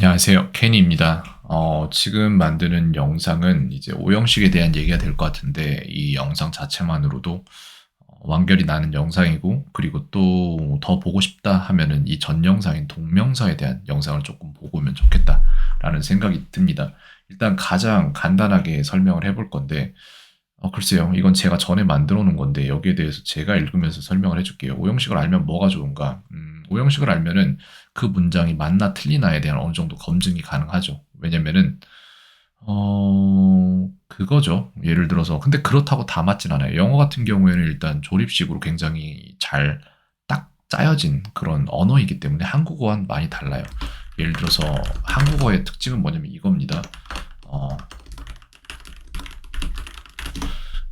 안녕하세요. 케니입니다. 지금 만드는 영상은 이제 오형식에 대한 얘기가 될 것 같은데 이 영상 자체만으로도 완결이 나는 영상이고, 그리고 또 더 보고 싶다 하면은 이 전 영상인 동명사에 대한 영상을 조금 보고 오면 좋겠다라는 생각이 듭니다. 일단 가장 간단하게 설명을 해볼 건데, 글쎄요. 이건 제가 전에 만들어 놓은 건데 여기에 대해서 제가 읽으면서 설명을 해줄게요. 오형식을 알면 뭐가 좋은가? 오형식을 알면은 그 문장이 맞나 틀리나에 대한 어느 정도 검증이 가능하죠. 왜냐면은 그거죠. 예를 들어서 근데 그렇다고 다 맞진 않아요. 영어 같은 경우에는 일단 조립식으로 굉장히 잘 딱 짜여진 그런 언어이기 때문에 한국어와는 많이 달라요. 예를 들어서 한국어의 특징은 뭐냐면 이겁니다. 어,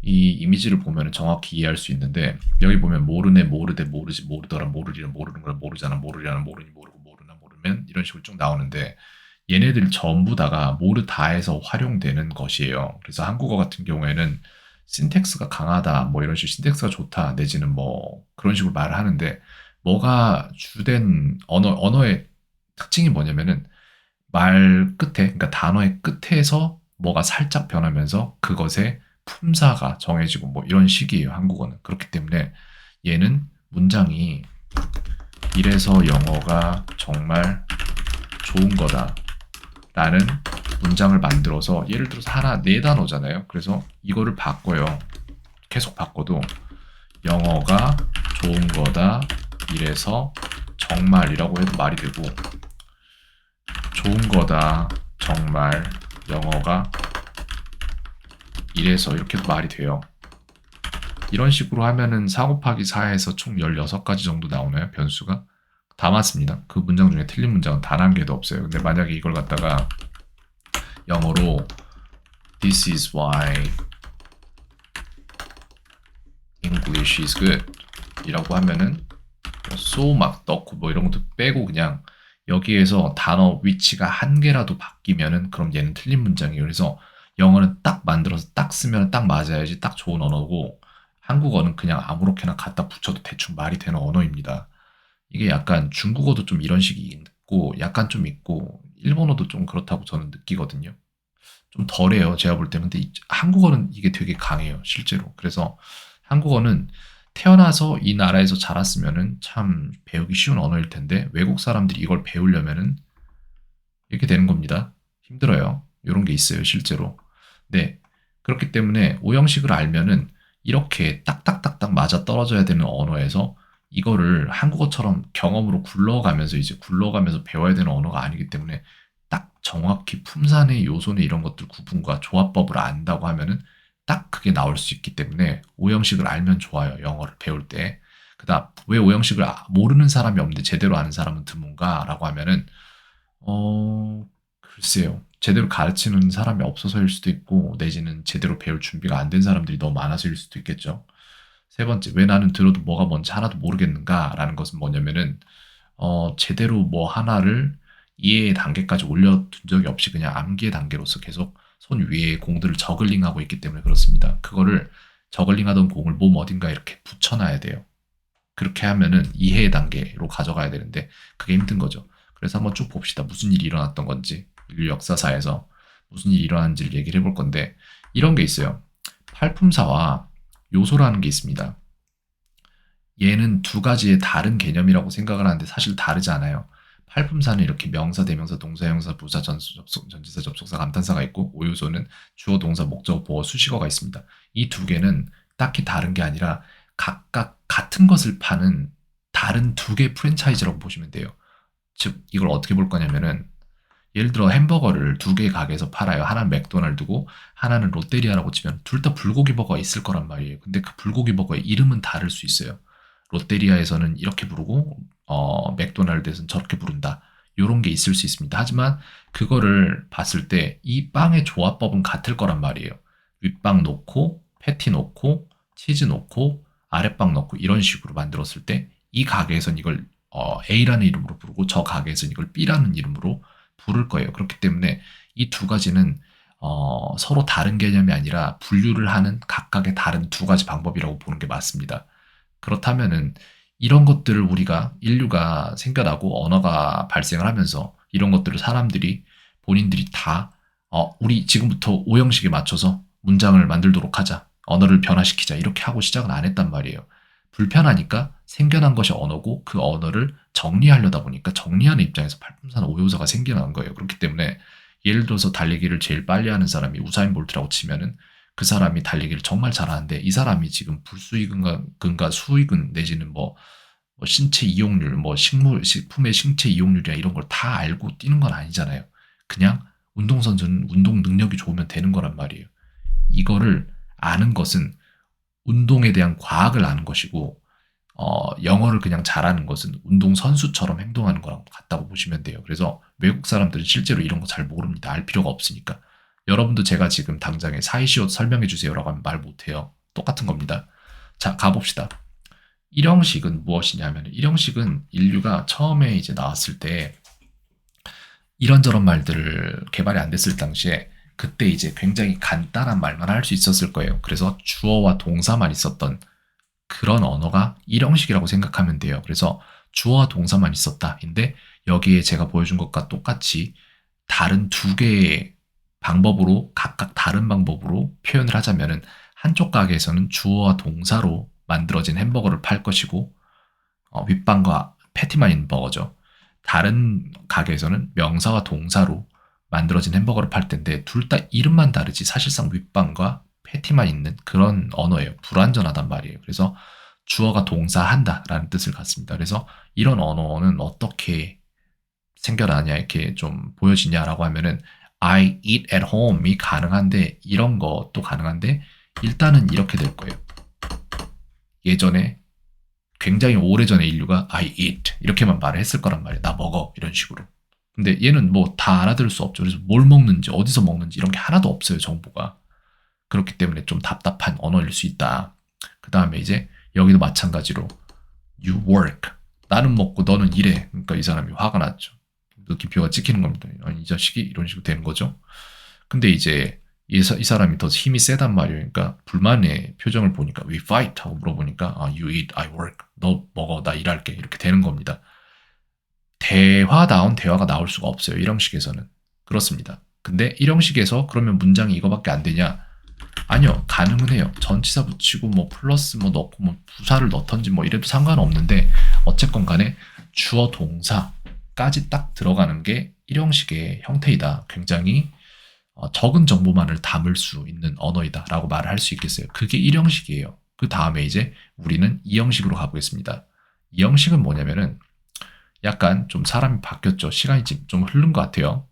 이 이미지를 보면 정확히 이해할 수 있는데, 여기 보면 모르네, 모르되, 모르지, 모르더라, 모르리라, 모르는 거라, 모르잖아, 모르려나, 모르니, 모르고, 모르나, 모르면 이런 식으로 쭉 나오는데, 얘네들 전부 다가 모르다에서 활용되는 것이에요. 그래서 한국어 같은 경우에는 신텍스가 강하다, 뭐 이런 식으로 신텍스가 좋다, 내지는 뭐 그런 식으로 말을 하는데, 뭐가 주된 언어의 특징이 뭐냐면은 말 끝에, 그러니까 단어의 끝에서 뭐가 살짝 변하면서 그것의 품사가 정해지고 뭐 이런 식이에요, 한국어는. 그렇기 때문에 얘는 문장이 이래서 영어가 정말 좋은 거다 라는 문장을 만들어서, 예를 들어서 하나 네 단어잖아요. 그래서 이거를 바꿔요. 계속 바꿔도 영어가 좋은 거다 이래서 정말이라고 해도 말이 되고, 좋은 거다 정말 영어가 이래서 이렇게도 말이 돼요. 이런 식으로 하면은 4 곱하기 4에서 총 16가지 정도 나오나요? 변수가? 다 맞습니다. 그 문장 중에 틀린 문장은 단 한 개도 없어요. 근데 만약에 이걸 갖다가 영어로 This is why English is good 이라고 하면은 so 막 넣고 뭐 이런 것도 빼고 그냥 여기에서 단어 위치가 한 개라도 바뀌면은 그럼 얘는 틀린 문장이에요. 그래서 영어는 딱 만들어서 딱 쓰면 딱 맞아야지 딱 좋은 언어고, 한국어는 그냥 아무렇게나 갖다 붙여도 대충 말이 되는 언어입니다. 이게 약간 중국어도 좀 이런 식이 있고 약간 좀 있고 일본어도 좀 그렇다고 저는 느끼거든요. 좀 덜해요. 제가 볼 때는. 근데 한국어는 이게 되게 강해요. 실제로. 그래서 한국어는 태어나서 이 나라에서 자랐으면은 참 배우기 쉬운 언어일 텐데 외국 사람들이 이걸 배우려면은 이렇게 되는 겁니다. 힘들어요. 이런 게 있어요. 실제로. 네. 그렇기 때문에 오형식을 알면은 이렇게 딱딱딱딱 맞아 떨어져야 되는 언어에서 이거를 한국어처럼 경험으로 굴러가면서 이제 굴러가면서 배워야 되는 언어가 아니기 때문에 딱 정확히 품사의 요소의 이런 것들 구분과 조합법을 안다고 하면은 딱 그게 나올 수 있기 때문에 오형식을 알면 좋아요. 영어를 배울 때. 그다음 왜 오형식을 모르는 사람이 없는데 제대로 아는 사람은 드문가라고 하면은 글쎄요. 제대로 가르치는 사람이 없어서일 수도 있고, 내지는 제대로 배울 준비가 안 된 사람들이 너무 많아서일 수도 있겠죠. 세 번째, 왜 나는 들어도 뭐가 뭔지 하나도 모르겠는가라는 것은 뭐냐면은, 제대로 뭐 하나를 이해의 단계까지 올려둔 적이 없이 그냥 암기의 단계로서 계속 손 위에 공들을 저글링하고 있기 때문에 그렇습니다. 그거를 저글링하던 공을 몸 어딘가 이렇게 붙여놔야 돼요. 그렇게 하면은 이해의 단계로 가져가야 되는데 그게 힘든 거죠. 그래서 한번 쭉 봅시다. 무슨 일이 일어났던 건지, 인류 역사사에서 무슨 일이 일어났는지를 얘기를 해볼 건데, 이런 게 있어요. 팔품사와 요소라는 게 있습니다. 얘는 두 가지의 다른 개념이라고 생각을 하는데 사실 다르지 않아요. 팔품사는 이렇게 명사, 대명사, 동사, 형사, 부사, 전치사, 접속사, 감탄사가 있고, 오요소는 주어, 동사, 목적어, 보어, 수식어가 있습니다. 이 두 개는 딱히 다른 게 아니라 각각 같은 것을 파는 다른 두 개의 프랜차이즈라고 보시면 돼요. 즉 이걸 어떻게 볼 거냐면은, 예를 들어 햄버거를 두 개의 가게에서 팔아요. 하나는 맥도날드고 하나는 롯데리아라고 치면 둘 다 불고기 버거가 있을 거란 말이에요. 근데 그 불고기 버거의 이름은 다를 수 있어요. 롯데리아에서는 이렇게 부르고 맥도날드에서는 저렇게 부른다. 요런 게 있을 수 있습니다. 하지만 그거를 봤을 때 이 빵의 조합법은 같을 거란 말이에요. 윗빵 놓고 패티 놓고 치즈 놓고 아랫빵 넣고 이런 식으로 만들었을 때 이 가게에선 이걸 A라는 이름으로 부르고 저 가게에선 이걸 B라는 이름으로 부를 거예요. 그렇기 때문에 이 두 가지는 서로 다른 개념이 아니라 분류를 하는 각각의 다른 두 가지 방법이라고 보는 게 맞습니다. 그렇다면은 이런 것들을 우리가 인류가 생겨나고 언어가 발생을 하면서 이런 것들을 사람들이 본인들이 다 우리 지금부터 오형식에 맞춰서 문장을 만들도록 하자. 언어를 변화시키자. 이렇게 하고 시작은 안 했단 말이에요. 불편하니까 생겨난 것이 언어고 그 언어를 정리하려다 보니까 정리하는 입장에서 팔품사나 오요사가 생겨난 거예요. 그렇기 때문에 예를 들어서 달리기를 제일 빨리 하는 사람이 우사인 볼트라고 치면은 그 사람이 달리기를 정말 잘하는데 이 사람이 지금 불수익은가 수익은 내지는 뭐 신체 이용률, 뭐 식품의 신체 이용률이나 이런 걸 다 알고 뛰는 건 아니잖아요. 그냥 운동선수는 운동 능력이 좋으면 되는 거란 말이에요. 이거를 아는 것은 운동에 대한 과학을 아는 것이고 영어를 그냥 잘하는 것은 운동선수처럼 행동하는 거랑 같다고 보시면 돼요. 그래서 외국 사람들은 실제로 이런 거 잘 모릅니다. 알 필요가 없으니까. 여러분도 제가 지금 당장에 사이시옷 설명해 주세요라고 하면 말 못해요. 똑같은 겁니다. 자, 가봅시다. 일형식은 무엇이냐면 일형식은 인류가 처음에 이제 나왔을 때 이런저런 말들을 개발이 안 됐을 당시에 그때 이제 굉장히 간단한 말만 할 수 있었을 거예요. 그래서 주어와 동사만 있었던 그런 언어가 일형식이라고 생각하면 돼요. 그래서 주어와 동사만 있었다인데 여기에 제가 보여준 것과 똑같이 다른 두 개의 방법으로 각각 다른 방법으로 표현을 하자면은 한쪽 가게에서는 주어와 동사로 만들어진 햄버거를 팔 것이고 윗방과 패티만 있는 버거죠. 다른 가게에서는 명사와 동사로 만들어진 햄버거를 팔 텐데 둘 다 이름만 다르지 사실상 윗방과 패티만 있는 그런 언어예요. 불완전하단 말이에요. 그래서 주어가 동사한다라는 뜻을 갖습니다. 그래서 이런 언어는 어떻게 생겨나냐 이렇게 좀 보여지냐라고 하면은 I eat at home이 가능한데 이런 것도 가능한데 일단은 이렇게 될 거예요. 예전에 굉장히 오래전에 인류가 I eat 이렇게만 말을 했을 거란 말이에요. 나 먹어 이런 식으로. 근데 얘는 뭐 다 알아들을 수 없죠. 그래서 뭘 먹는지 어디서 먹는지 이런 게 하나도 없어요. 정보가. 그렇기 때문에 좀 답답한 언어일 수 있다. 그 다음에 이제 여기도 마찬가지로 you work 나는 먹고 너는 일해. 그러니까 이 사람이 화가 났죠. 느낌표가 찍히는 겁니다. 아니, 이 자식이 이런 식으로 되는 거죠. 근데 이제 이 사람이 더 힘이 세단 말이에요. 그러니까 불만의 표정을 보니까 we fight 하고 물어보니까 you eat, I work. 너 먹어, 나 일할게. 이렇게 되는 겁니다. 대화다운 대화가 나올 수가 없어요. 일형식에서는. 그렇습니다. 근데 일형식에서 그러면 문장이 이거밖에 안 되냐? 아니요. 가능은 해요. 전치사 붙이고 뭐 플러스 뭐 넣고 뭐 부사를 넣던지 뭐 이래도 상관없는데 어쨌건 간에 주어 동사까지 딱 들어가는 게 일형식의 형태이다. 굉장히 적은 정보만을 담을 수 있는 언어이다 라고 말을 할 수 있겠어요. 그게 1형식이에요. 그 다음에 이제 우리는 2형식으로 가보겠습니다. 2형식은 뭐냐면은 약간 좀 사람이 바뀌었죠. 시간이 좀 흐른 것 같아요.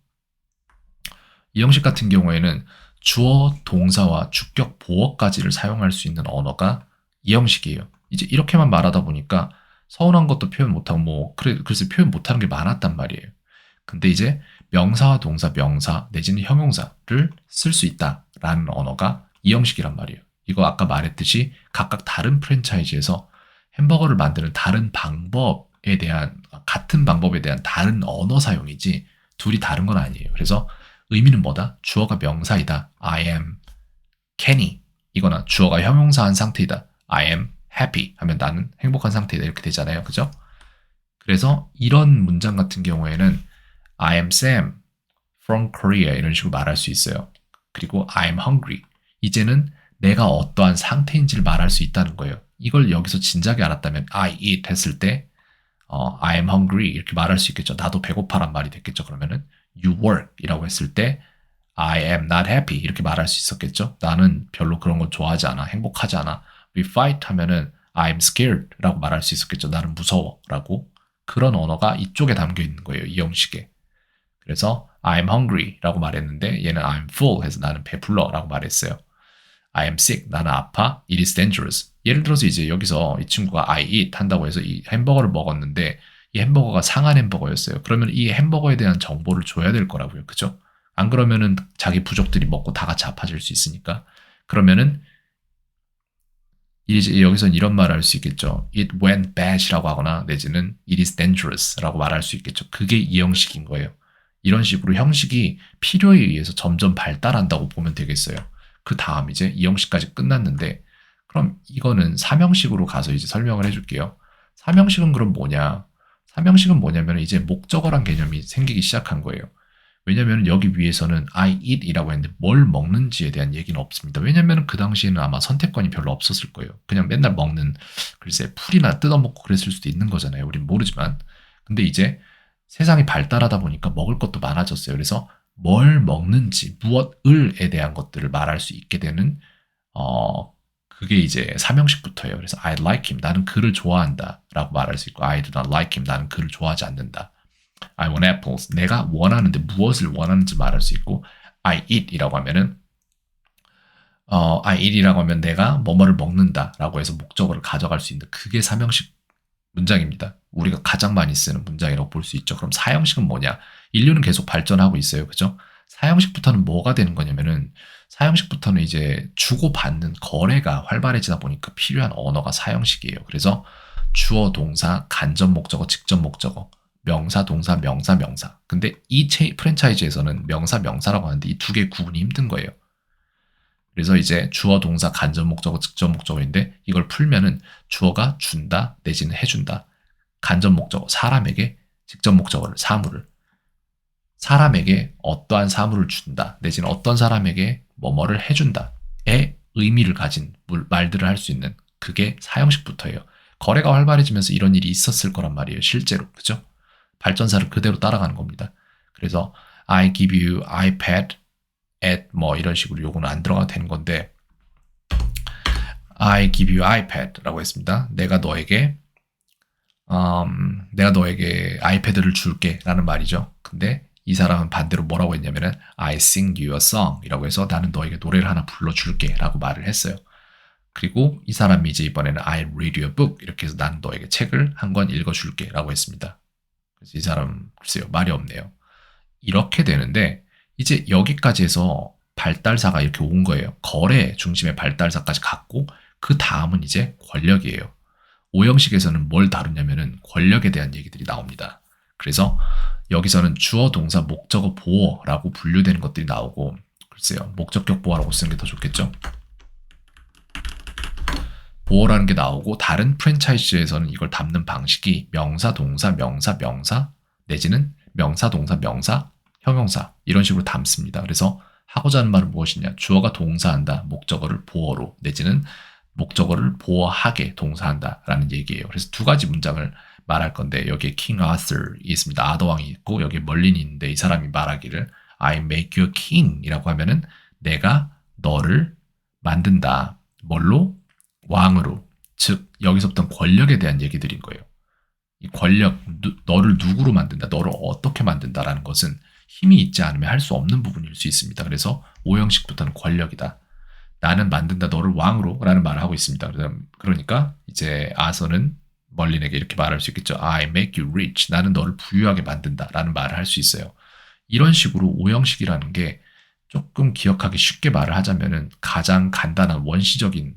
2형식 같은 경우에는 주어, 동사와 주격, 보어까지를 사용할 수 있는 언어가 2형식이에요. 이제 이렇게만 말하다 보니까 서운한 것도 표현 못하고 뭐 그래서 표현 못하는 게 많았단 말이에요. 근데 이제 명사와 동사, 명사 내지는 형용사를 쓸 수 있다라는 언어가 2형식이란 말이에요. 이거 아까 말했듯이 각각 다른 프랜차이즈에서 햄버거를 만드는 다른 방법에 대한 같은 방법에 대한 다른 언어 사용이지 둘이 다른 건 아니에요. 그래서 의미는 뭐다? 주어가 명사이다. I am Kenny 이거나 주어가 형용사한 상태이다. I am happy 하면 나는 행복한 상태이다. 이렇게 되잖아요. 그죠? 그래서 이런 문장 같은 경우에는 I am Sam from Korea 이런 식으로 말할 수 있어요. 그리고 I am hungry. 이제는 내가 어떠한 상태인지를 말할 수 있다는 거예요. 이걸 여기서 진작에 알았다면 I eat 했을 때 I am hungry 이렇게 말할 수 있겠죠. 나도 배고파란 말이 됐겠죠. 그러면은 you work 이라고 했을 때 I am not happy 이렇게 말할 수 있었겠죠. 나는 별로 그런 걸 좋아하지 않아. 행복하지 않아. We fight 하면은 I am scared 라고 말할 수 있었겠죠. 나는 무서워 라고. 그런 언어가 이쪽에 담겨 있는 거예요. 이 형식에. 그래서 I'm hungry 라고 말했는데 얘는 I'm full 해서 나는 배불러 라고 말했어요. I am sick. 나는 아파. It is dangerous. 예를 들어서 이제 여기서 이 친구가 I eat 한다고 해서 이 햄버거를 먹었는데 이 햄버거가 상한 햄버거였어요. 그러면 이 햄버거에 대한 정보를 줘야 될 거라고요. 그죠? 안 그러면은 자기 부족들이 먹고 다 같이 아파질 수 있으니까. 그러면은 이제 여기서는 이런 말을 할 수 있겠죠. It went bad이라고 하거나 내지는 It is dangerous라고 말할 수 있겠죠. 그게 이 형식인 거예요. 이런 식으로 형식이 필요에 의해서 점점 발달한다고 보면 되겠어요. 그 다음 이제 이 형식까지 끝났는데 그럼 이거는 3형식으로 가서 이제 설명을 해줄게요. 삼형식은 그럼 뭐냐? 삼형식은 뭐냐면 이제 목적어란 개념이 생기기 시작한 거예요. 왜냐면 여기 위에서는 I eat 이라고 했는데 뭘 먹는지에 대한 얘기는 없습니다. 왜냐면 그 당시에는 아마 선택권이 별로 없었을 거예요. 그냥 맨날 먹는, 글쎄, 풀이나 뜯어먹고 그랬을 수도 있는 거잖아요. 우린 모르지만. 근데 이제 세상이 발달하다 보니까 먹을 것도 많아졌어요. 그래서 뭘 먹는지, 무엇을에 대한 것들을 말할 수 있게 되는, 그게 이제 삼형식부터예요. 그래서 I like him, 나는 그를 좋아한다 라고 말할 수 있고, I do not like him, 나는 그를 좋아하지 않는다. I want apples. 내가 원하는데 무엇을 원하는지 말할 수 있고, I eat 이라고 하면은, I eat 이라고 하면 내가 뭐뭐를 먹는다 라고 해서 목적어를 가져갈 수 있는 그게 삼형식 문장입니다. 우리가 가장 많이 쓰는 문장이라고 볼 수 있죠. 그럼 사형식은 뭐냐? 인류는 계속 발전하고 있어요. 그죠? 사형식부터는 뭐가 되는 거냐면은, 사형식부터는 이제 주고받는 거래가 활발해지다 보니까 필요한 언어가 사형식이에요. 그래서 주어, 동사, 간접 목적어, 직접 목적어, 명사, 동사, 명사, 명사. 근데 이 프랜차이즈에서는 명사, 명사라고 하는데 이 두 개 구분이 힘든 거예요. 그래서 이제 주어, 동사, 간접 목적어, 직접 목적어인데 이걸 풀면은 주어가 준다 내지는 해준다. 간접 목적어, 사람에게, 직접 목적어를, 사물을. 사람에게 어떠한 사물을 준다 내지는 어떤 사람에게 뭐뭐를 해준다의 의미를 가진 말들을 할 수 있는 그게 사형식부터예요. 거래가 활발해지면서 이런 일이 있었을 거란 말이에요. 실제로. 그죠? 발전사를 그대로 따라가는 겁니다. 그래서 I give you iPad at 뭐 이런 식으로 요거는 안 들어가도 되는 건데 I give you iPad라고 했습니다. 내가 너에게 아이패드를 줄게 라는 말이죠. 근데 이 사람은 반대로 뭐라고 했냐면은 I sing you a song 이라고 해서 나는 너에게 노래를 하나 불러줄게 라고 말을 했어요. 그리고 이 사람이 이제 이번에는 I read you a book 이렇게 해서 나는 너에게 책을 한 권 읽어줄게 라고 했습니다. 그래서 이 사람 글쎄요 말이 없네요. 이렇게 되는데 이제 여기까지 해서 발달사가 이렇게 온 거예요. 거래 중심의 발달사까지 갔고 그 다음은 이제 권력이에요. 오형식에서는 뭘 다루냐면은 권력에 대한 얘기들이 나옵니다. 그래서 여기서는 주어, 동사, 목적어, 보어라고 분류되는 것들이 나오고 글쎄요 목적격 보어라고 쓰는 게 더 좋겠죠. 보어라는 게 나오고 다른 프랜차이즈에서는 이걸 담는 방식이 명사, 동사, 명사, 명사 내지는 명사, 동사, 명사, 형용사 이런 식으로 담습니다. 그래서 하고자 하는 말은 무엇이냐? 주어가 동사한다. 목적어를 보어로 내지는 목적어를 보어하게 동사한다라는 얘기예요. 그래서 두 가지 문장을 말할 건데 여기에 King Arthur이 있습니다. 아더왕이 있고 여기 멀린이 있는데 이 사람이 말하기를 I make you king이라고 하면은 내가 너를 만든다. 뭘로? 왕으로. 즉 여기서부터 권력에 대한 얘기들인 거예요. 이 권력, 너를 누구로 만든다, 너를 어떻게 만든다라는 것은 힘이 있지 않으면 할 수 없는 부분일 수 있습니다. 그래서 오형식부터는 권력이다. 나는 만든다 너를 왕으로 라는 말을 하고 있습니다. 그러니까 이제 아서는 멀린에게 이렇게 말할 수 있겠죠. I make you rich. 나는 너를 부유하게 만든다 라는 말을 할 수 있어요. 이런 식으로 오형식이라는 게 조금 기억하기 쉽게 말을 하자면은 가장 간단한 원시적인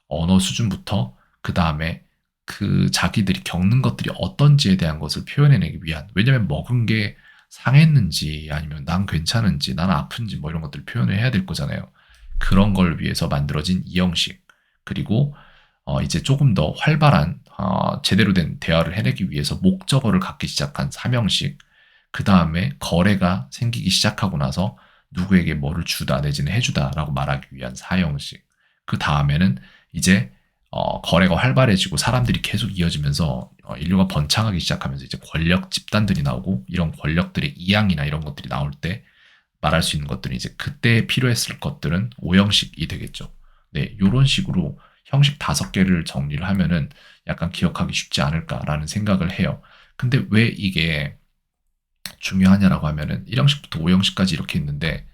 언어 수준부터 그 다음에 그 자기들이 겪는 것들이 어떤지에 대한 것을 표현해내기 위한 왜냐면 먹은 게 상했는지 아니면 난 괜찮은지 난 아픈지 뭐 이런 것들을 표현을 해야 될 거잖아요. 그런 걸 위해서 만들어진 이형식 그리고 이제 조금 더 활발한 제대로 된 대화를 해내기 위해서 목적어를 갖기 시작한 삼형식 그 다음에 거래가 생기기 시작하고 나서 누구에게 뭐를 주다 내지는 해주다라고 말하기 위한 사형식 그 다음에는 이제 거래가 활발해지고 사람들이 계속 이어지면서 인류가 번창하기 시작하면서 이제 권력 집단들이 나오고 이런 권력들의 이양이나 이런 것들이 나올 때 말할 수 있는 것들은 이제 그때 필요했을 것들은 오형식이 되겠죠. 네, 이런 식으로 형식 5개를 정리를 하면은 약간 기억하기 쉽지 않을까라는 생각을 해요. 근데 왜 이게 중요하냐라고 하면은 1형식부터 5형식까지 이렇게 있는데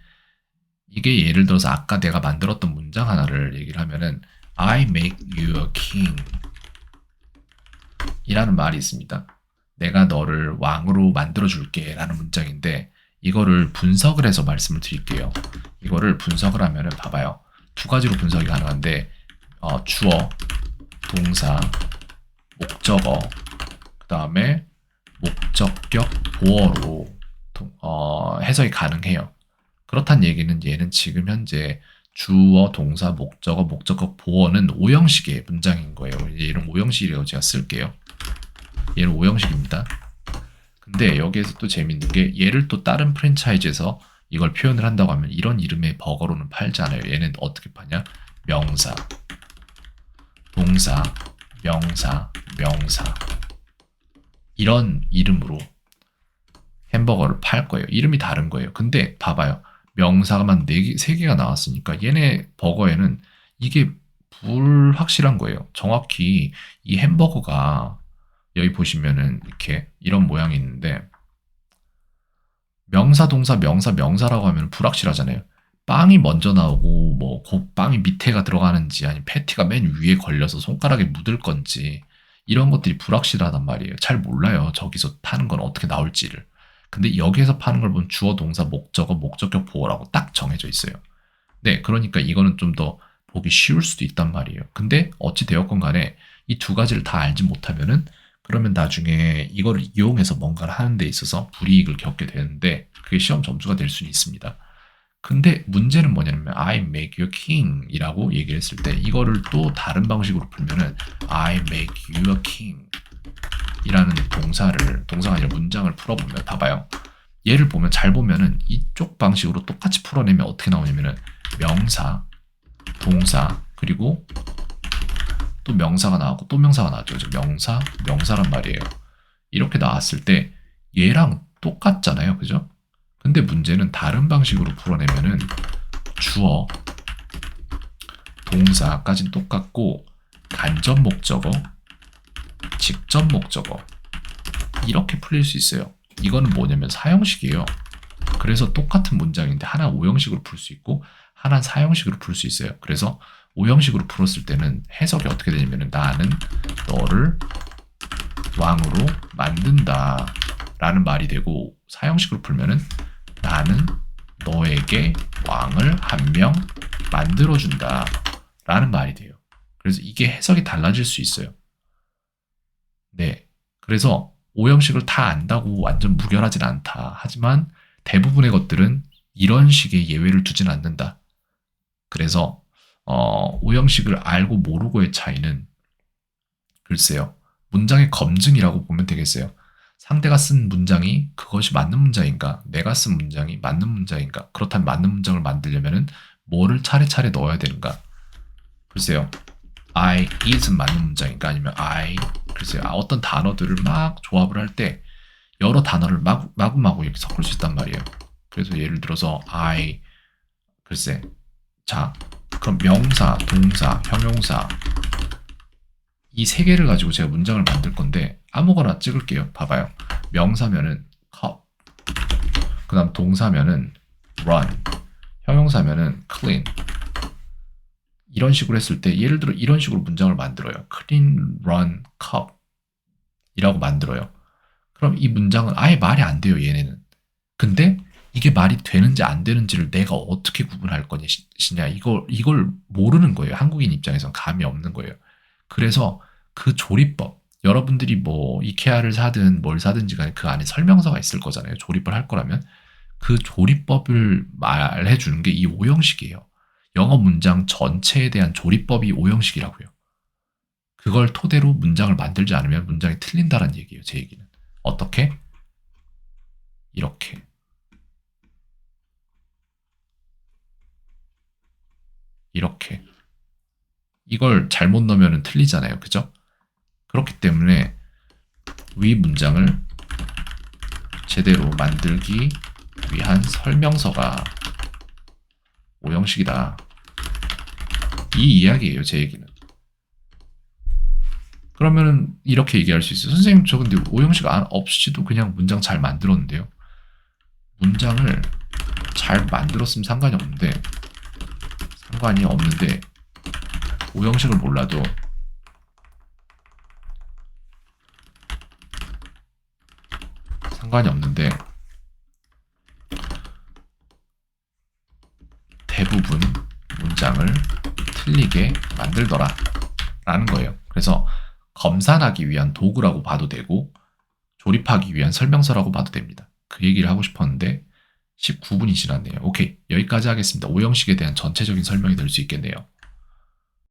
이게 예를 들어서 아까 내가 만들었던 문장 하나를 얘기를 하면은 I make you a king 이라는 말이 있습니다. 내가 너를 왕으로 만들어줄게 라는 문장인데 이거를 분석을 해서 말씀을 드릴게요. 이거를 분석을 하면은 봐봐요. 두 가지로 분석이 가능한데 주어, 동사, 목적어 그 다음에 목적격 보어로 해석이 가능해요. 그렇다는 얘기는 얘는 지금 현재 주어, 동사, 목적어, 목적어, 보어는 5형식의 문장인 거예요. 얘는 5형식이라고 제가 쓸게요. 얘는 5형식입니다. 근데 여기에서 또 재밌는 게 얘를 또 다른 프랜차이즈에서 이걸 표현을 한다고 하면 이런 이름의 버거로는 팔지 않아요. 얘는 어떻게 파냐? 명사, 동사, 명사, 명사 이런 이름으로 햄버거를 팔 거예요. 이름이 다른 거예요. 근데 봐봐요. 명사만 4개, 3개가 나왔으니까 얘네 버거에는 이게 불확실한 거예요. 정확히 이 햄버거가 여기 보시면은 이렇게 이런 모양이 있는데 명사, 동사, 명사, 명사라고 하면 불확실하잖아요. 빵이 먼저 나오고 뭐 빵이 밑에가 들어가는지 아니면 패티가 맨 위에 걸려서 손가락에 묻을 건지 이런 것들이 불확실하단 말이에요. 잘 몰라요. 저기서 파는 건 어떻게 나올지를. 근데 여기에서 파는 걸 보면 주어, 동사, 목적어, 목적격 보어라고 딱 정해져 있어요. 네, 그러니까 이거는 좀 더 보기 쉬울 수도 있단 말이에요. 근데 어찌 되었건 간에 이 두 가지를 다 알지 못하면은 그러면 나중에 이거를 이용해서 뭔가를 하는 데 있어서 불이익을 겪게 되는데 그게 시험 점수가 될 수는 있습니다. 근데 문제는 뭐냐면 I make you king 이라고 얘기를 했을 때 이거를 또 다른 방식으로 풀면은 I make you a king 이라는 동사가 아니라 문장을 풀어보면 봐봐요. 얘를 보면 잘 보면은 이쪽 방식으로 똑같이 풀어내면 어떻게 나오냐면은 명사, 동사, 그리고 또 명사가 나왔고 또 명사가 나왔죠. 명사, 명사란 말이에요. 이렇게 나왔을 때 얘랑 똑같잖아요. 그죠? 근데 문제는 다른 방식으로 풀어내면은 주어, 동사까지는 똑같고 간접 목적어, 직접 목적어 이렇게 풀릴 수 있어요. 이거는 뭐냐면 사형식이에요. 그래서 똑같은 문장인데 하나 5형식으로 풀 수 있고 하나는 4형식으로 풀 수 있어요. 그래서 5형식으로 풀었을 때는 해석이 어떻게 되냐면 나는 너를 왕으로 만든다 라는 말이 되고 4형식으로 풀면은 나는 너에게 왕을 한 명 만들어준다 라는 말이 돼요. 그래서 이게 해석이 달라질 수 있어요. 네. 그래서 5형식을 다 안다고 완전 무결하진 않다. 하지만 대부분의 것들은 이런 식의 예외를 두진 않는다. 그래서 5형식을 알고 모르고의 차이는 글쎄요. 문장의 검증이라고 보면 되겠어요. 상대가 쓴 문장이 그것이 맞는 문장인가? 내가 쓴 문장이 맞는 문장인가? 그렇다면 맞는 문장을 만들려면 뭐를 차례차례 넣어야 되는가? 글쎄요. I is 맞는 문장인가? 아니면 I 글쎄요. 어떤 단어들을 막 조합을 할 때 여러 단어를 마구마구 이렇게 섞을 수 있단 말이에요. 그래서 예를 들어서 I 글쎄 자 그럼 명사, 동사, 형용사 이 세 개를 가지고 제가 문장을 만들 건데 아무거나 찍을게요. 봐봐요. 명사면은 cup, 그 다음 동사면은 run, 형용사면은 clean 이런 식으로 했을 때 예를 들어 이런 식으로 문장을 만들어요. clean, run, cup 이라고 만들어요. 그럼 이 문장은 아예 말이 안 돼요. 얘네는. 근데 이게 말이 되는지 안 되는지를 내가 어떻게 구분할 것이냐 이걸 모르는 거예요. 한국인 입장에선 감이 없는 거예요. 그래서 그 조리법 여러분들이 뭐 이케아를 사든 뭘 사든지 간에 그 안에 설명서가 있을 거잖아요. 조립을 할 거라면 그 조리법을 말해 주는 게 이 5형식이에요. 영어 문장 전체에 대한 조리법이 5형식이라고요. 그걸 토대로 문장을 만들지 않으면 문장이 틀린다는 얘기예요. 제 얘기는. 어떻게? 이렇게. 이렇게. 이걸 잘못 넣으면 틀리잖아요. 그죠? 그렇기 때문에 위 문장을 제대로 만들기 위한 설명서가 5형식이다. 이 이야기예요. 제 얘기는. 그러면은 이렇게 얘기할 수 있어요. 선생님 저 근데 5형식 없이도 그냥 문장 잘 만들었는데요. 문장을 잘 만들었으면 상관이 없는데 5형식을 몰라도 상관이 없는데 대부분 문장을 틀리게 만들더라 라는 거예요. 그래서 검산하기 위한 도구라고 봐도 되고 조립하기 위한 설명서라고 봐도 됩니다. 그 얘기를 하고 싶었는데 19분이 지났네요. 오케이. 여기까지 하겠습니다. 오형식에 대한 전체적인 설명이 될 수 있겠네요.